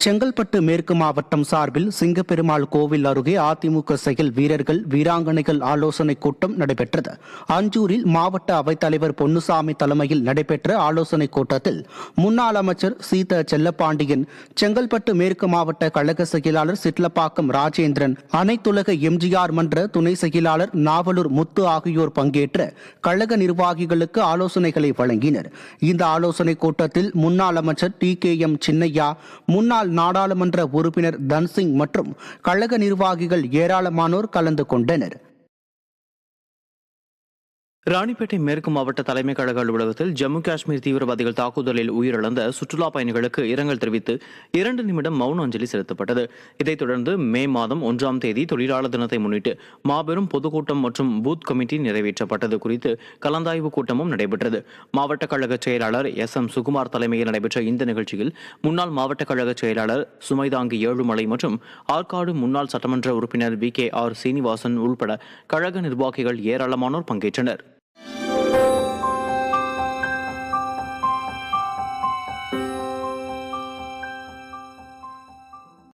செங்கல்பட்டு மேற்கு மாவட்டம் சார்பில் சிங்கப்பெருமாள் கோவில் அருகே அதிமுக செயல் வீரர்கள் வீராங்கனைகள் ஆலோசனைக் கூட்டம் நடைபெற்றது. அஞ்சூரில் மாவட்ட அவைத்தலைவர் பொன்னுசாமி தலைமையில் நடைபெற்ற ஆலோசனைக் கூட்டத்தில் முன்னாள் அமைச்சர் சீத செல்லப்பாண்டியன், செங்கல்பட்டு மேற்கு மாவட்ட கழக செயலாளர் சிட்லப்பாக்கம் ராஜேந்திரன், அனைத்துலக எம்ஜிஆர் மன்ற துணை செயலாளர் நாவலூர் முத்து ஆகியோர் பங்கேற்று கழக நிர்வாகிகளுக்கு ஆலோசனைகளை வழங்கினர். இந்த ஆலோசனைக் கூட்டத்தில் முன்னாள் அமைச்சர் TKM சின்னையா, முன்னாள் நாடாளுமன்ற உறுப்பினர் தன்சிங் மற்றும் கழக நிர்வாகிகள் ஏராளமானோர் கலந்து கொண்டனர். ராணிப்பேட்டை மேற்கு மாவட்ட தலைமை கழக அலுவலகத்தில் ஜம்மு காஷ்மீர் தீவிரவாதிகள் தாக்குதலில் உயிரிழந்த சுற்றுலா பயணிகளுக்கு இரங்கல் தெரிவித்து 2 நிமிடம் மௌன அஞ்சலி செலுத்தப்பட்டது. இதைத் தொடர்ந்து மே மாதம் 1ஆம் தேதி தொழிலாளர் தினத்தை முன்னிட்டு மாபெரும் பொதுக்கூட்டம் மற்றும் பூத் கமிட்டி நிறைவேற்றப்பட்டது குறித்து கலந்தாய்வு கூட்டமும் நடைபெற்றது. மாவட்ட கழக செயலாளர் SM சுகுமார் தலைமையில் நடைபெற்ற இந்த நிகழ்ச்சியில் முன்னாள் மாவட்ட கழக செயலாளர் சுமைதாங்கி ஏழுமலை மற்றும் ஆற்காடு முன்னாள் சட்டமன்ற உறுப்பினர் VKR சீனிவாசன் உள்பட கழக நிர்வாகிகள் ஏராளமானோர் பங்கேற்றனர்.